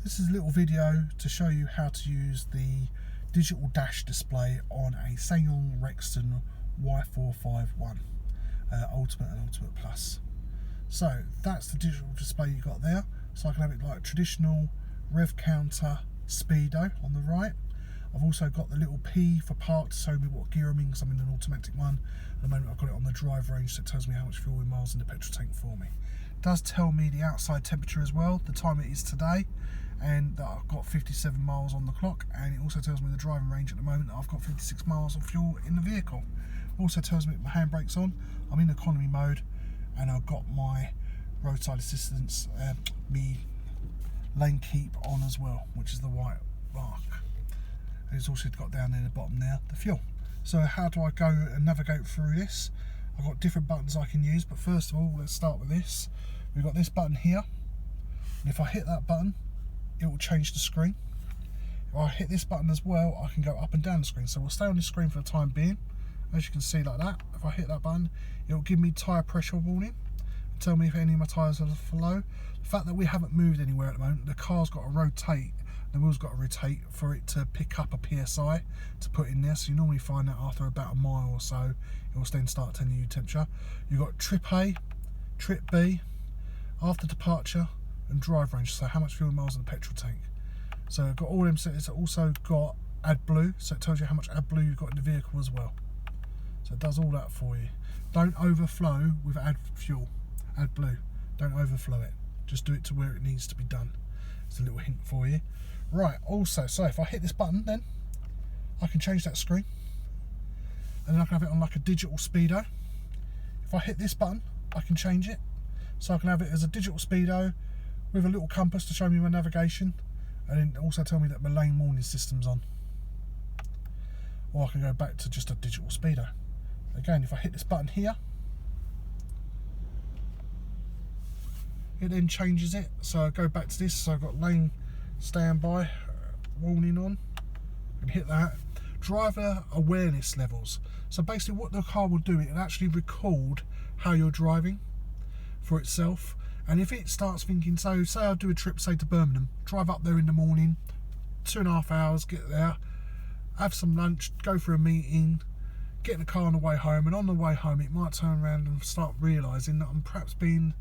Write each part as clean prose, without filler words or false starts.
This is a little video to show you how to use the digital dash display on a SsangYong Rexton Y451 Ultimate and Ultimate Plus. So that's the digital display you got there. So I can have it like traditional rev counter speedo on the right. I've also got the little P for park to show me what gear I'm in because I'm in an automatic one. At the moment I've got it on the drive range, so it tells me how much fuel in miles in the petrol tank for me. It does tell me the outside temperature as well, the time it is today, and that I've got 57 miles on the clock, and it also tells me the driving range at the moment. I've got 56 miles of fuel in the vehicle. It also tells me my handbrake's on, I'm in economy mode, and I've got my roadside assistance, me lane keep on as well, which is the white mark. And it's also got down in the bottom there the fuel. So how do I go and navigate through this? I've got different buttons I can use, but first of all let's start with this. We've got this button here, and if I hit that button it will change the screen. If I hit this button as well, I can go up and down the screen. So we'll stay on the screen for the time being, as you can see like that. If I hit that button it will give me tyre pressure warning, tell me if any of my tyres are low. The fact that we haven't moved anywhere at the moment, the car's got to rotate, the wheel's got to rotate for it to pick up a PSI to put in there. So you normally find that after about a mile or so it will then start telling you temperature. You've got trip A, trip B, after departure, and drive range, so how much fuel miles in the petrol tank. So I've got all them settings. It's also got AdBlue, so it tells you how much AdBlue you've got in the vehicle as well. So it does all that for you. Don't overflow with AdBlue. Don't overflow it. Just do it to where it needs to be done. It's a little hint for you. Right, also, so if I hit this button, then I can change that screen, and then I can have it on like a digital speedo. If I hit this button, I can change it. So I can have it as a digital speedo with a little compass to show me my navigation, and then also tell me that my lane warning system's on. Or I can go back to just a digital speedo. Again, if I hit this button here, it then changes it. So I go back to this, so I've got lane standby warning on, and hit that. Driver awareness levels. So basically what the car will do, it'll actually record how you're driving for itself. And if it starts thinking, so say I do a trip, say to Birmingham, drive up there in the morning, 2.5 hours, get there, have some lunch, go for a meeting, get in the car on the way home, and on the way home it might turn around and start realising that I'm perhaps being,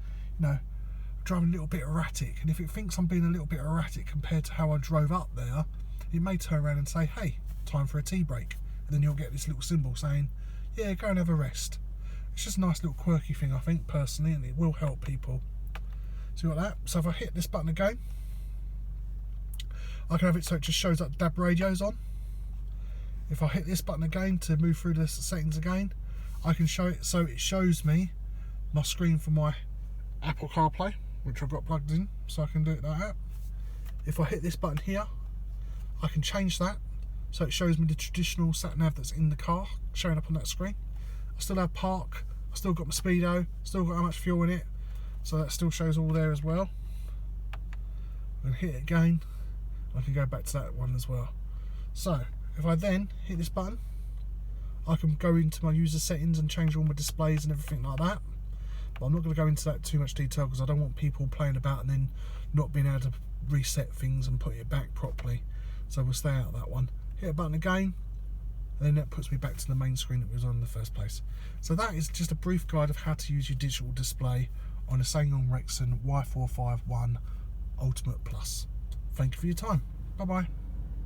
driving a little bit erratic. And if it thinks I'm being a little bit erratic compared to how I drove up there, it may turn around and say, hey, time for a tea break. And then you'll get this little symbol saying, yeah, go and have a rest. It's just a nice little quirky thing, I think, personally, and it will help people. So you got that. So if I hit this button again, I can have it so it just shows up DAB radios on. If I hit this button again to move through the settings again, I can show it so it shows me my screen for my Apple CarPlay, which I've got plugged in, so I can do it like that. If I hit this button here, I can change that so it shows me the traditional sat nav that's in the car showing up on that screen. I still have park, I still got my speedo, still got how much fuel in it, so that still shows all there as well. And hit it again, I can go back to that one as well. So if I then hit this button, I can go into my user settings and change all my displays and everything like that. But I'm not going to go into that too much detail because I don't want people playing about and then not being able to reset things and put it back properly. So we'll stay out of that one. Hit a button again, and then that puts me back to the main screen that was on in the first place. So that is just a brief guide of how to use your digital display on a SsangYong Rexton Y451 Ultimate Plus. Thank you for your time. Bye bye.